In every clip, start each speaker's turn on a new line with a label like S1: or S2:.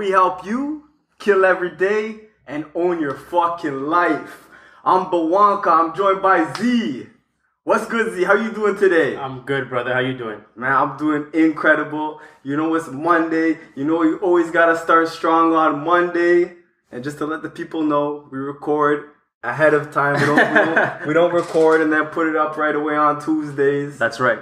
S1: we help you kill every day and own your fucking life. I'm Bwanka. I'm joined by Zee. What's good, Zee? How you doing today?
S2: I'm good, brother. How you doing?
S1: Man, I'm doing incredible. You know it's Monday. You know you always gotta start strong on Monday. And just to let the people know, we record ahead of time. We don't record and then put it up right away on Tuesdays.
S2: That's right.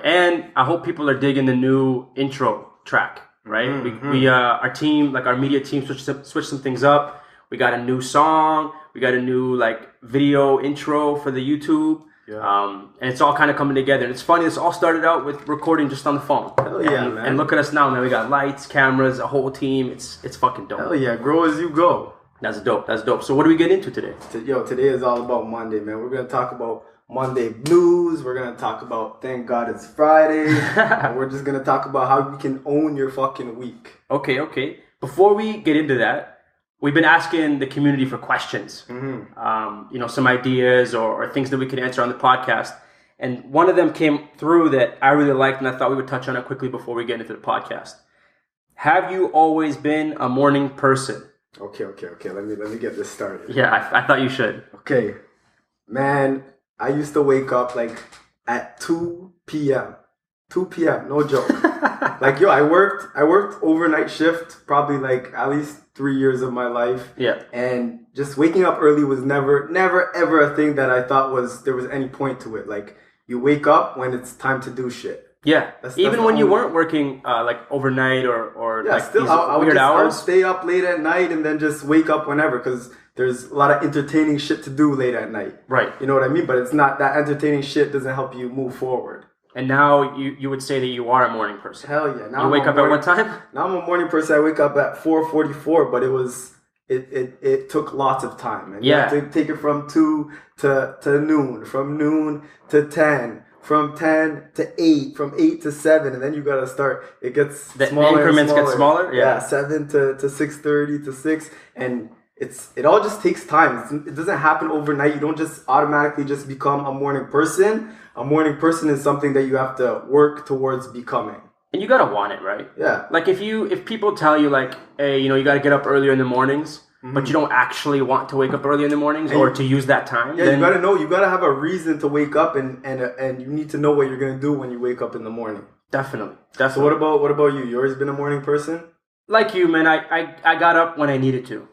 S2: And I hope people are digging the new intro track. Right? We our team, like our media team, switched some things up. We got a new song. We got a new video intro for the YouTube. Yeah. And it's all kind of coming together. And it's funny, this all started out with recording just on the phone.
S1: Hell yeah, man.
S2: And look at us now, man. We got lights, cameras, a whole team. It's fucking dope.
S1: Hell yeah, grow as you go.
S2: That's dope. So what do we get into today?
S1: Today is all about Monday, man. We're going to talk about Monday blues. We're going to talk about thank God it's Friday. And we're just going to talk about how you can own your fucking week.
S2: Okay. Before we get into that, we've been asking the community for questions, some ideas or things that we could answer on the podcast. And one of them came through that I really liked, and I thought we would touch on it quickly before we get into the podcast. Have you always been a morning person?
S1: Okay. Let me get this started.
S2: Yeah, I thought you should.
S1: Okay. Man, I used to wake up at 2 p.m. 2 p.m. No joke. I worked overnight shift probably at least 3 years of my life. Yeah. And just waking up early was never ever a thing that I thought there was any point to it. You wake up when it's time to do shit.
S2: Yeah. Even when you weren't working overnight or
S1: still weird hours. I would stay up late at night and then just wake up whenever because there's a lot of entertaining shit to do late at night.
S2: Right.
S1: You know what I mean? But it's not that entertaining shit doesn't help you move forward.
S2: And now you would say that you are a morning person.
S1: Hell yeah. Now
S2: you wake up at what time?
S1: Now I'm a morning person. I wake up at 4:44, but it took lots of time. And you have to take it from 2 to noon, from noon to 10, from 10 to 8, from 8 to 7, and then you gotta start. It gets smaller.
S2: The increments
S1: and smaller.
S2: get smaller?
S1: Yeah, 7 to 6:30 to 6, and it all just takes time. It doesn't happen overnight. You don't just automatically just become a morning person. A morning person is something that you have to work towards becoming.
S2: And you gotta want it, right?
S1: Yeah.
S2: If people tell you hey, you gotta get up earlier in the mornings, but you don't actually want to wake up early in the mornings or to use that time.
S1: Yeah, then you gotta have a reason to wake up and you need to know what you're gonna do when you wake up in the morning.
S2: Definitely.
S1: So what about you? You always been a morning person?
S2: Like you, man, I got up when I needed to.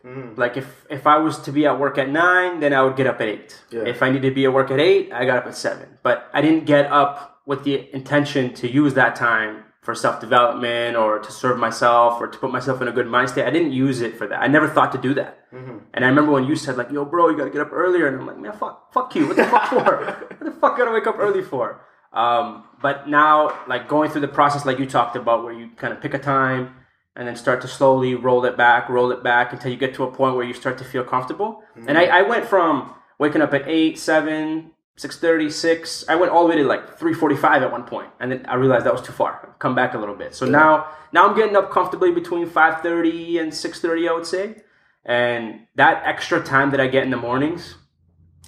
S2: If I was to be at work at 9, then I would get up at 8. Yeah. If I needed to be at work at 8, I got up at 7. But I didn't get up with the intention to use that time for self-development or to serve myself or to put myself in a good mind state. I didn't use it for that. I never thought to do that. And I remember when you said yo, bro, you got to get up earlier. And I'm like, man, fuck you. What the fuck for? What the fuck got to wake up early for? But now, going through the process like you talked about where you kind of pick a time and then start to slowly roll it back until you get to a point where you start to feel comfortable. And I went from waking up at 8, 7, 6:30, 6. I went all the way to 3:45 at one point, and then I realized that was too far. Come back a little bit. So now I'm getting up comfortably between 5:30 and 6:30, I would say. And that extra time that I get in the mornings,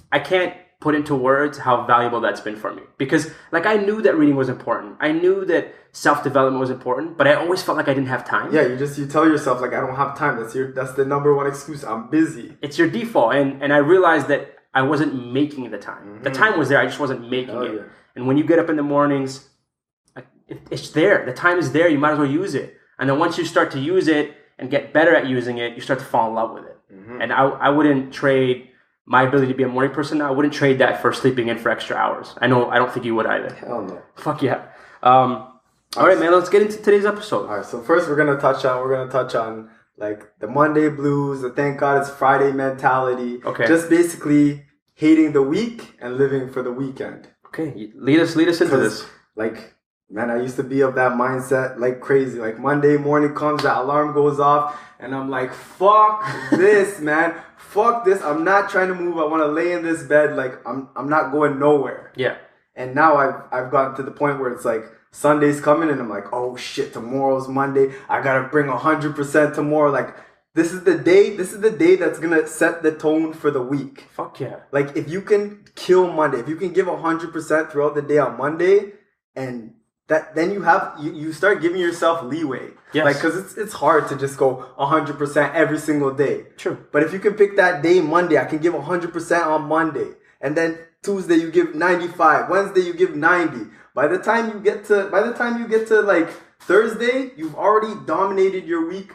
S2: I can't put into words how valuable that's been for me. Because I knew that reading was important. I knew that self-development was important, but I always felt like I didn't have time.
S1: Yeah, you tell yourself I don't have time. That's the number one excuse. I'm busy.
S2: It's your default. And I realized that I wasn't making the time. The time was there, I just wasn't making it. Yeah. And when you get up in the mornings, it's there. The time is there. You might as well use it. And then once you start to use it and get better at using it, you start to fall in love with it. And I wouldn't trade my ability to be a morning person. I wouldn't trade that for sleeping in for extra hours. I don't think you would either.
S1: Hell no.
S2: Fuck yeah. All right, man. Let's get into today's episode.
S1: All right. So first, we're gonna touch on the Monday blues, the thank God it's Friday mentality. Okay. Just basically hating the week and living for the weekend.
S2: Okay. Lead us into this.
S1: Man, I used to be of that mindset like crazy. Monday morning comes, that alarm goes off, and I'm like, fuck this, man. Fuck this. I'm not trying to move. I want to lay in this bed. I'm not going nowhere.
S2: Yeah.
S1: And now I've gotten to the point where it's Sunday's coming and I'm like, oh shit, tomorrow's Monday. I gotta bring 100% tomorrow. This is the day that's gonna set the tone for the week.
S2: Fuck yeah.
S1: If you can kill Monday, if you can give 100% throughout the day on Monday and then you start giving yourself leeway.
S2: Yes.
S1: Like, because it's hard to just go 100% every single day.
S2: True.
S1: But if you can pick that day, Monday, I can give 100% on Monday. And then Tuesday you give 95. Wednesday you give 90. By the time you get to like Thursday, you've already dominated your week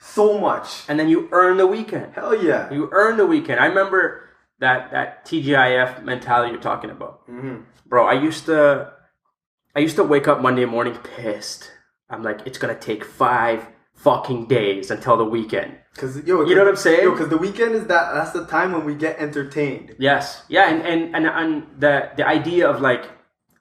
S1: so much.
S2: And then you earn the weekend.
S1: Hell yeah.
S2: You earn the weekend. I remember that TGIF mentality you're talking about. Mm-hmm. Bro, I used to wake up Monday morning pissed. I'm like, it's going to take 5 fucking days until the weekend. You know what I'm saying?
S1: Because the weekend that's the time when we get entertained.
S2: Yes. Yeah, and the idea of like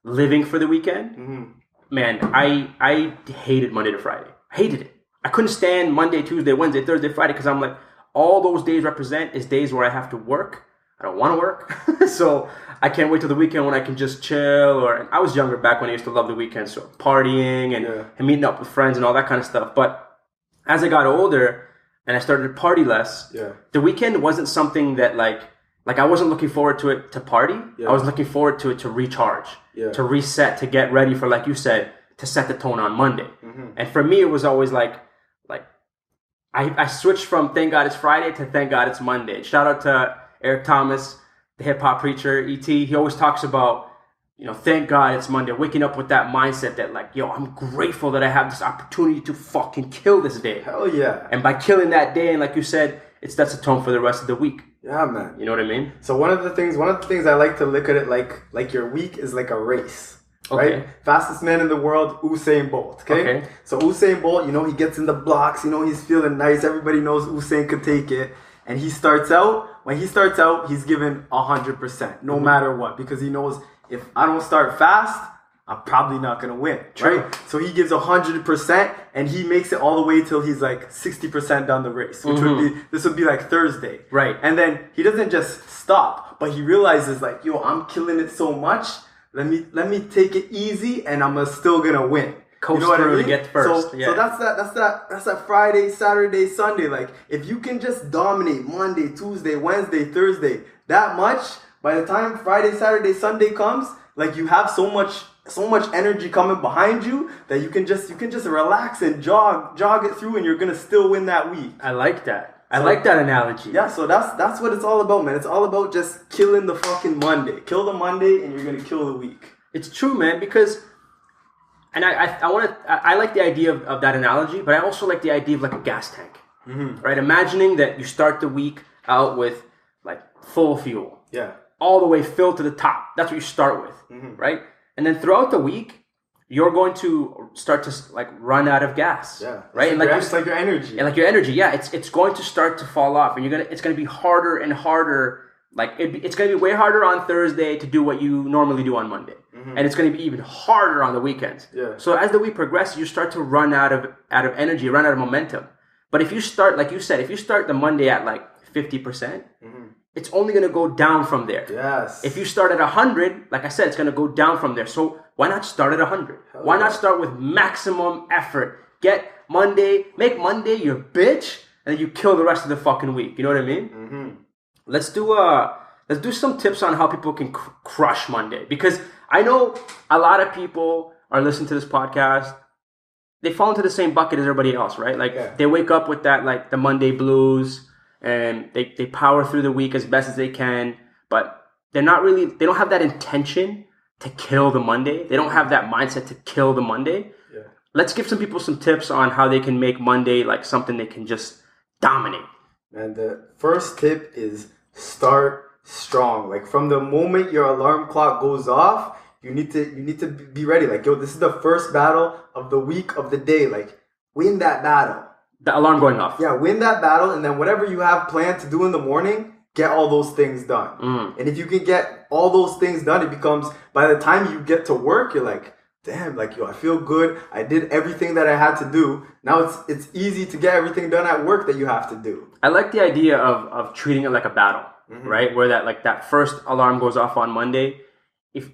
S2: living for the weekend, mm-hmm. Man, I hated Monday to Friday. I hated it. I couldn't stand Monday, Tuesday, Wednesday, Thursday, Friday, because I'm like, all those days represent is days where I have to work. I don't want to work. So I can't wait till the weekend when I can just chill. And I was younger back when I used to love the weekend. So partying and meeting up with friends and all that kind of stuff. But as I got older and I started to party less, the weekend wasn't something that like I wasn't looking forward to it to party. I was looking forward to it to recharge, to reset, to get ready for, like you said, to set the tone on Monday. Mm-hmm. And for me, it was always like I switched from thank God it's Friday to thank God it's Monday. Shout out to Eric Thomas, the hip hop preacher, E.T. He always talks about, thank God it's Monday. Waking up with that mindset that like, yo, I'm grateful that I have this opportunity to fucking kill this day.
S1: Hell yeah.
S2: And by killing that day, and like you said, it sets a tone for the rest of the week.
S1: Yeah, man.
S2: You know what I mean?
S1: So one of the things I like to look at it like your week is like a race.
S2: Okay.
S1: Right? Fastest man in the world, Usain Bolt. Okay? So Usain Bolt, he gets in the blocks, he's feeling nice. Everybody knows Usain could take it. And when he starts out, he's given 100%, no matter what. Because he knows if I don't start fast, I'm probably not going to win.
S2: True.
S1: Right? So he gives 100% and he makes it all the way till he's like 60% down the race. Which would be like Thursday.
S2: Right.
S1: And then he doesn't just stop, but he realizes like, yo, I'm killing it so much. Let me take it easy, and I'm still gonna win.
S2: Coast through to get first.
S1: So that's that Friday, Saturday, Sunday. Like if you can just dominate Monday, Tuesday, Wednesday, Thursday that much, by the time Friday, Saturday, Sunday comes, like you have so much energy coming behind you that you can just relax and jog it through, and you're gonna still win that week.
S2: I like that. I like that analogy.
S1: Yeah, so that's what it's all about, man. It's all about just killing the fucking Monday. Kill the Monday, and you're gonna kill the week.
S2: It's true, man. Because, and I like the idea of that analogy, but I also like the idea of like a gas tank, right? Imagining that you start the week out with like full fuel, all the way filled to the top. That's what you start with, right? And then throughout the week, you're going to start to like run out of gas, right?
S1: And it's like your energy,
S2: it's going to start to fall off, and it's gonna be harder and harder. Like it's gonna be way harder on Thursday to do what you normally do on Monday, and it's gonna be even harder on the weekends. So as the week progresses, you start to run out of energy, run out of momentum. But if you start, like you said, if you start the Monday at like 50%. It's only going to go down from there.
S1: Yes.
S2: If you start at 100, like I said, it's going to go down from there. So why not start at 100? Why not start with maximum effort? Make Monday your bitch, and then you kill the rest of the fucking week. You know what I mean? Let's do some tips on how people can crush Monday, because I know a lot of people are listening to this podcast. They fall into the same bucket as everybody else, right? Like they wake up with that, like the Monday blues. And they power through the week as best as they can, but they don't have that intention to kill the Monday. They don't have that mindset to kill the Monday. Let's give some people some tips on how they can make Monday like something they can just dominate.
S1: And the first tip is start strong. Like from the moment your alarm clock goes off, you need to be ready. Like, yo, this is the first battle of the week, of the day. Like, win that battle.
S2: The alarm going off.
S1: Yeah, win that battle, and then whatever you have planned to do in the morning, get all those things done. And if you can get all those things done, it becomes, by the time you get to work, you're like, damn, like, yo, I feel good. I did everything that I had to do. Now it's easy to get everything done at work that you have to do.
S2: I like the idea of treating it like a battle, right? Where that first alarm goes off on Monday.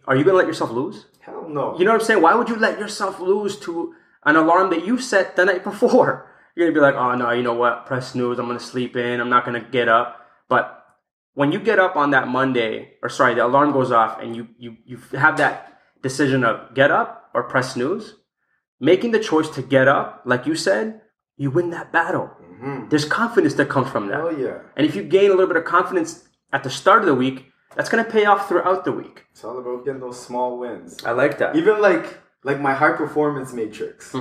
S2: Are you going to let yourself lose?
S1: Hell no.
S2: You know what I'm saying? Why would you let yourself lose to an alarm that you set the night before? You're going to be like, oh, no, you know what? Press snooze. I'm going to sleep in. I'm not going to get up. But when you get up on that Monday, the alarm goes off and you have that decision of get up or press snooze, making the choice to get up, like you said, you win that battle. There's confidence that comes from that.
S1: Oh, yeah.
S2: And if you gain a little bit of confidence at the start of the week, that's going to pay off throughout the week.
S1: It's all about getting those small wins.
S2: I like that.
S1: Even like my high performance matrix.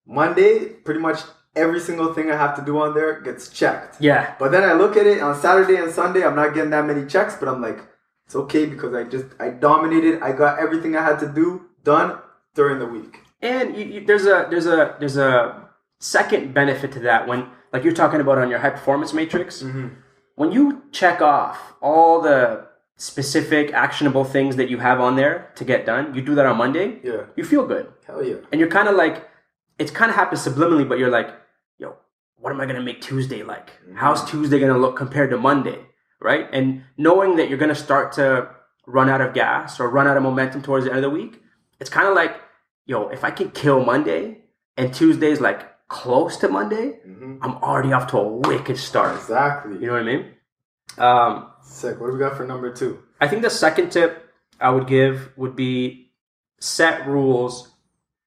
S1: Monday, pretty much every single thing I have to do on there gets checked.
S2: Yeah.
S1: But then I look at it on Saturday and Sunday, I'm not getting that many checks, but I'm like, it's okay because I dominated. I got everything I had to do done during the week.
S2: And there's a second benefit to that when, like you're talking about on your high performance matrix, when you check off all the specific actionable things that you have on there to get done, you do that on Monday, you feel good.
S1: Hell yeah.
S2: And you're kind of like, it kind of happens subliminally, but you're like, yo, what am I going to make Tuesday like? How's Tuesday going to look compared to Monday, right? And knowing that you're going to start to run out of gas or run out of momentum towards the end of the week, it's kind of like, yo, if I can kill Monday and Tuesday's like close to Monday, I'm already off to a wicked start.
S1: Exactly.
S2: You know what I mean?
S1: Sick. What do we got for number 2?
S2: I think the second tip I would give would be set rules,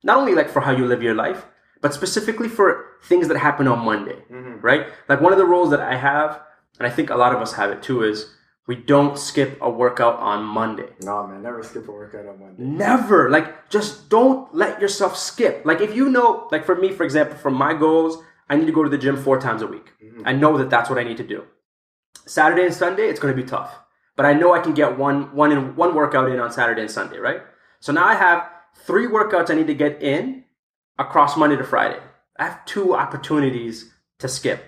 S2: not only like for how you live your life, but specifically for things that happen on Monday, right? Like one of the rules that I have, and I think a lot of us have it too, is we don't skip a workout on Monday.
S1: No, man, never skip a workout on Monday.
S2: Never. Like, just don't let yourself skip. Like, if you know, like for me, for example, for my goals, I need to go to the gym 4 times a week. I know that that's what I need to do. Saturday and Sunday, it's going to be tough. But I know I can get one workout in on Saturday and Sunday, right? So now I have 3 workouts I need to get in across Monday to Friday. I have 2 opportunities to skip.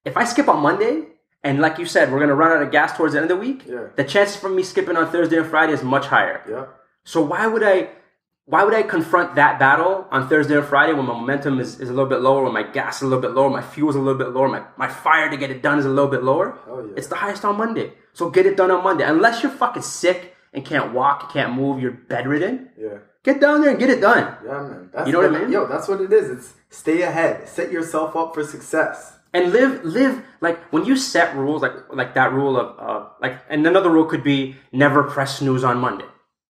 S2: If I skip on Monday, and like you said, we're going to run out of gas towards the end of the week, the chances for me skipping on Thursday and Friday is much higher.
S1: Yeah.
S2: So why would I confront that battle on Thursday and Friday when my momentum is a little bit lower, when my gas is a little bit lower, my fuel is a little bit lower, my fire to get it done is a little bit lower?
S1: Oh, yeah.
S2: It's the highest on Monday. So get it done on Monday. Unless you're fucking sick and can't walk, you can't move, you're bedridden.
S1: Yeah.
S2: Get down there and get it done.
S1: Yeah, man.
S2: You know what I mean?
S1: Yo, that's what it is. It's stay ahead. Set yourself up for success.
S2: And live like when you set rules, like that rule of like, and another rule could be never press snooze on Monday,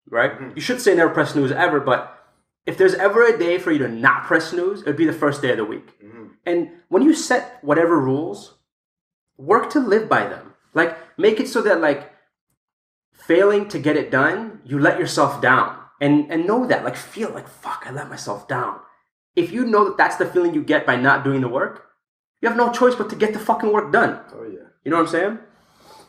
S2: right? You should say never press snooze ever, but if there's ever a day for you to not press snooze, it would be the first day of the week. And when you set whatever rules, work to live by them. Like, make it so that like failing to get it done, you let yourself down, and know that, like, feel like, fuck, I let myself down. If you know that that's the feeling you get by not doing the work, you have no choice but to get the fucking work done.
S1: Oh, yeah.
S2: You know what I'm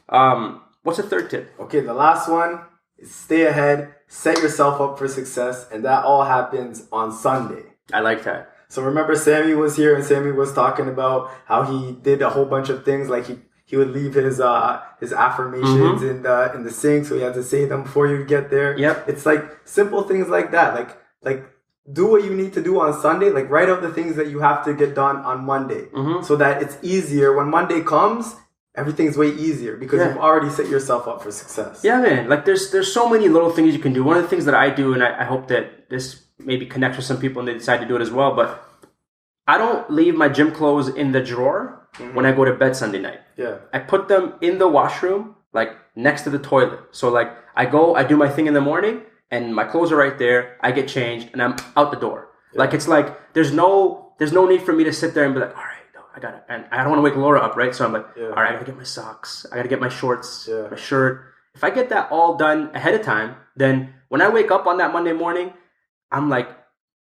S2: saying? What's the third tip?
S1: Okay, the last one is stay ahead, set yourself up for success, and that all happens on Sunday.
S2: I like that.
S1: So remember Sammy was here and Sammy was talking about how he did a whole bunch of things, like he would leave his affirmations in the sink, so he had to say them before you get there.
S2: Yep.
S1: It's like simple things like that. Like do what you need to do on Sunday. Like, write out the things that you have to get done on Monday, so that it's easier when Monday comes. Everything's way easier because you've already set yourself up for success.
S2: Yeah, man. Like, there's so many little things you can do. One of the things that I do, and I hope that this maybe connects with some people and they decide to do it as well, but I don't leave my gym clothes in the drawer when I go to bed Sunday night.
S1: Yeah.
S2: I put them in the washroom, like next to the toilet. So like I go, I do my thing in the morning, and my clothes are right there. I get changed, and I'm out the door. Yeah. Like, it's like there's no need for me to sit there and be like, all right, no, I got it. And I don't want to wake Laura up, right? So I'm like, all right, I gotta get my socks. I gotta get my shorts, my shirt. If I get that all done ahead of time, then when I wake up on that Monday morning, I'm like,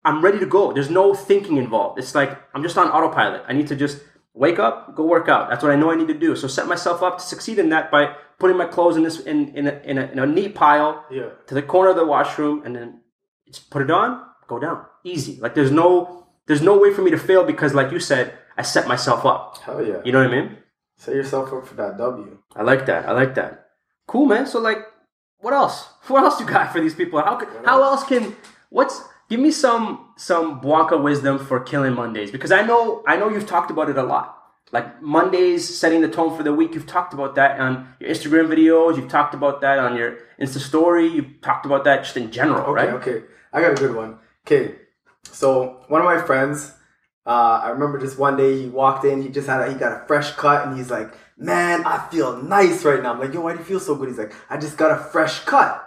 S2: I'm ready to go. There's no thinking involved. It's like I'm just on autopilot. I need to just wake up, go work out. That's what I know I need to do. So set myself up to succeed in that by putting my clothes in a neat pile to the corner of the washroom, and then just put it on, go down. Easy. Like, there's no way for me to fail because, like you said, I set myself up.
S1: Hell yeah.
S2: You know what I mean?
S1: Set yourself up for that W.
S2: I like that. Cool, man. So, like, what else? What else you got for these people? Give me some Bwanka wisdom for killing Mondays, because I know you've talked about it a lot. Like, Mondays setting the tone for the week. You've talked about that on your Instagram videos. You've talked about that on your Insta story. You've talked about that just in general, right?
S1: Okay. I got a good one. Okay. So one of my friends, I remember just one day he walked in. He got a fresh cut, and he's like, "Man, I feel nice right now." I'm like, "Yo, why do you feel so good?" He's like, "I just got a fresh cut."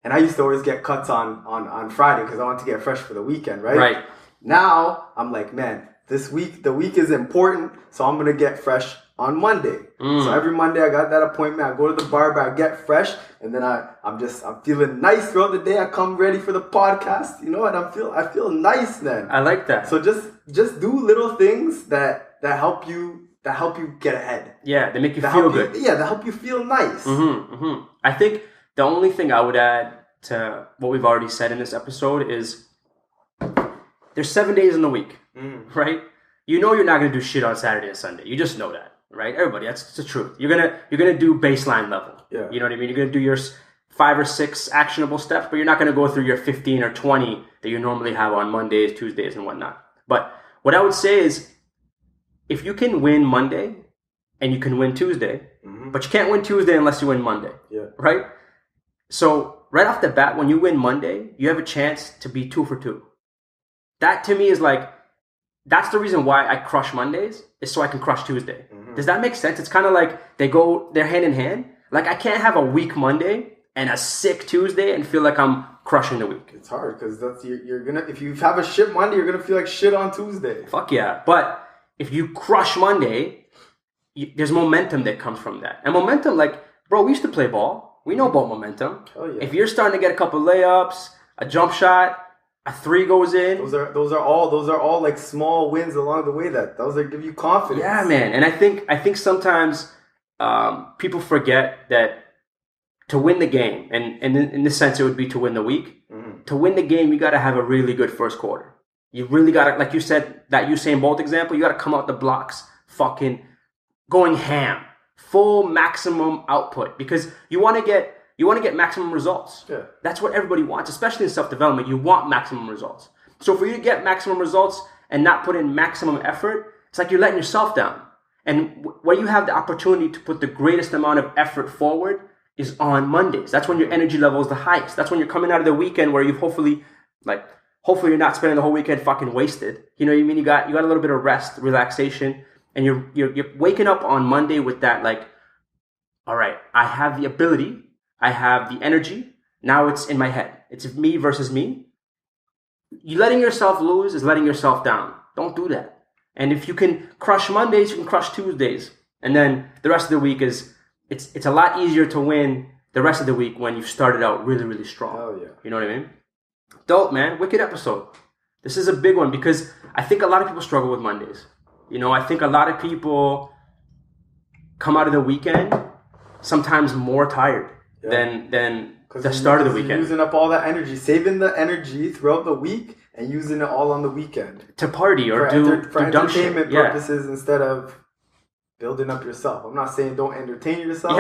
S1: And I used to always get cuts on Friday because I wanted to get fresh for the weekend, right?
S2: Right.
S1: Now I'm like, man, the week is important, so I'm gonna get fresh on Monday. So every Monday I got that appointment. I go to the barber, I get fresh, and then I'm feeling nice throughout the day. I come ready for the podcast, and I feel nice then.
S2: I like that.
S1: So just do little things that help you get ahead.
S2: Yeah, they make you feel good.
S1: That help you feel nice.
S2: I think the only thing I would add to what we've already said in this episode is there's 7 days in the week, right? You know you're not gonna do shit on Saturday and Sunday. You just know that, right? Everybody, that's the truth. You're gonna do baseline level.
S1: Yeah.
S2: You know what I mean? You're gonna do your 5 or 6 actionable steps, but you're not gonna go through your 15 or 20 that you normally have on Mondays, Tuesdays, and whatnot. But what I would say is, if you can win Monday and you can win Tuesday, but you can't win Tuesday unless you win Monday, right? So right off the bat, when you win Monday, you have a chance to be 2 for 2. That to me is like, that's the reason why I crush Mondays, is so I can crush Tuesday. Does that make sense? It's kind of like they're hand in hand. Like I can't have a weak Monday and a sick Tuesday and feel like I'm crushing the week.
S1: It's hard because you're gonna, if you have a shit Monday, you're gonna feel like shit on Tuesday.
S2: Fuck yeah. But if you crush Monday, there's momentum that comes from that. And momentum, like, bro, we used to play ball. We know about momentum.
S1: Oh yeah.
S2: If you're starting to get a couple layups, a jump shot, a 3 goes in.
S1: Those are all like small wins along the way. Those give you confidence.
S2: Yeah, man. And I think sometimes people forget that to win the game, and in this sense it would be to win the week. To win the game, you got to have a really good first quarter. You really got to, like you said, that Usain Bolt example, you got to come out the blocks fucking going ham, full maximum output, because you want to get maximum results.
S1: Yeah.
S2: That's what everybody wants, especially in self-development. You want maximum results. So for you to get maximum results and not put in maximum effort, it's like you're letting yourself down. And where you have the opportunity to put the greatest amount of effort forward is on Mondays. That's when your energy level is the highest. That's when you're coming out of the weekend where you've hopefully you're not spending the whole weekend fucking wasted. You know what I mean? You got a little bit of rest, relaxation, and you're waking up on Monday with that, like, all right, I have the ability, I have the energy. Now it's in my head. It's me versus me. You letting yourself lose is letting yourself down. Don't do that. And if you can crush Mondays, you can crush Tuesdays. And then the rest of the week it's a lot easier to win the rest of the week when you've started out really, really strong.
S1: Oh yeah.
S2: You know what I mean? Dope, man. Wicked episode. This is a big one because I think a lot of people struggle with Mondays. I think a lot of people come out of the weekend sometimes more tired than the start of the weekend.
S1: You're using up all that energy, saving the energy throughout the week and using it all on the weekend.
S2: To party or
S1: for
S2: do dumb shit.
S1: Entertainment purposes instead of building up yourself. I'm not saying don't entertain yourself,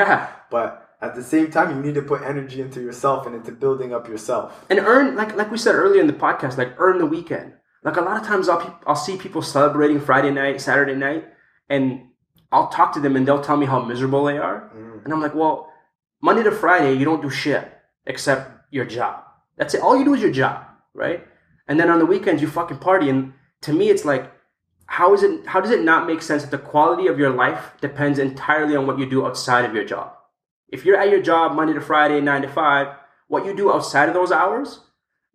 S1: but at the same time, you need to put energy into yourself and into building up yourself.
S2: And earn, like we said earlier in the podcast, like earn the weekend. Like a lot of times I'll see people celebrating Friday night, Saturday night, and I'll talk to them and they'll tell me how miserable they are. And I'm like, well, Monday to Friday, you don't do shit except your job. That's it. All you do is your job, right? And then on the weekends, you fucking party. And to me, it's like, how does it not make sense that the quality of your life depends entirely on what you do outside of your job? If you're at your job Monday to Friday, 9 to 5, what you do outside of those hours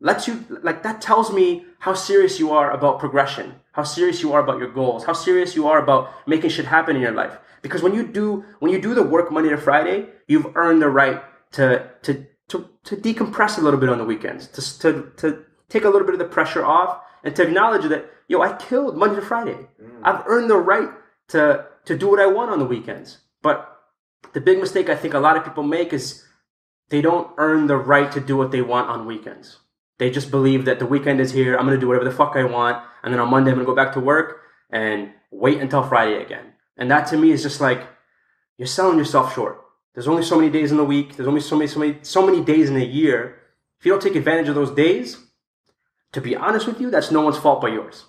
S2: that tells me how serious you are about progression, how serious you are about your goals, how serious you are about making shit happen in your life. Because when you do the work Monday to Friday, you've earned the right to decompress a little bit on the weekends, to take a little bit of the pressure off, and to acknowledge that, I killed Monday to Friday. I've earned the right to do what I want on the weekends. But the big mistake I think a lot of people make is they don't earn the right to do what they want on weekends. They just believe that the weekend is here, I'm going to do whatever the fuck I want, and then on Monday I'm going to go back to work and wait until Friday again. And that to me is just like, you're selling yourself short. There's only so many days in the week. There's only so many days in a year. If you don't take advantage of those days, to be honest with you, that's no one's fault but yours.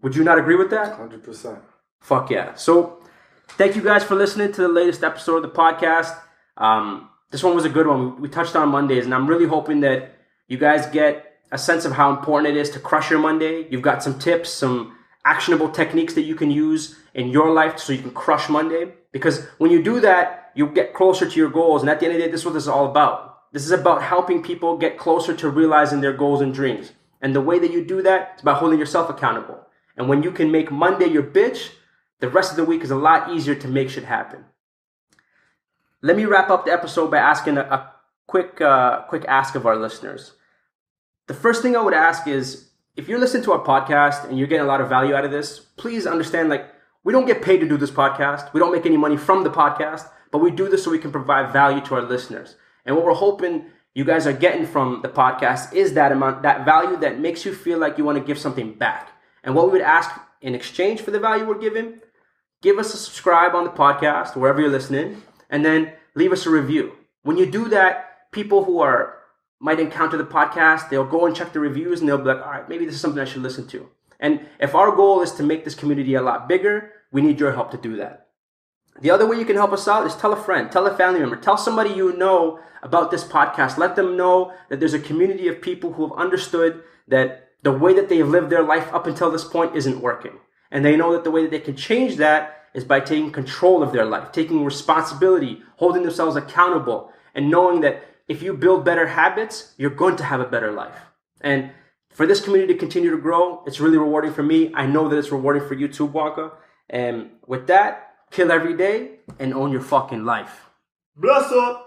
S2: Would you not agree with that?
S1: 100%.
S2: Fuck yeah. So thank you guys for listening to the latest episode of the podcast. This one was a good one. We touched on Mondays, and I'm really hoping that you guys get a sense of how important it is to crush your Monday. You've got some tips, some actionable techniques that you can use in your life so you can crush Monday. Because when you do that, you get closer to your goals. And at the end of the day, this is what this is all about. This is about helping people get closer to realizing their goals and dreams. And the way that you do that is by holding yourself accountable. And when you can make Monday your bitch, the rest of the week is a lot easier to make shit happen. Let me wrap up the episode by asking a quick ask of our listeners. The first thing I would ask is, if you're listening to our podcast and you're getting a lot of value out of this, please understand, like, we don't get paid to do this podcast. We don't make any money from the podcast, but we do this so we can provide value to our listeners. And what we're hoping you guys are getting from the podcast is that amount, that value that makes you feel like you want to give something back. And what we would ask in exchange for the value we're giving, give us a subscribe on the podcast, wherever you're listening, and then leave us a review. When you do that, people who might encounter the podcast, they'll go and check the reviews and they'll be like, all right, maybe this is something I should listen to. And if our goal is to make this community a lot bigger, we need your help to do that. The other way you can help us out is tell a friend, tell a family member, tell somebody you know about this podcast. Let them know that there's a community of people who have understood that the way that they have lived their life up until this point isn't working. And they know that the way that they can change that is by taking control of their life, taking responsibility, holding themselves accountable, and knowing that if you build better habits, you're going to have a better life. And for this community to continue to grow, it's really rewarding for me. I know that it's rewarding for you too, Bwanka. And with that, kill every day and own your fucking life.
S1: Bless up.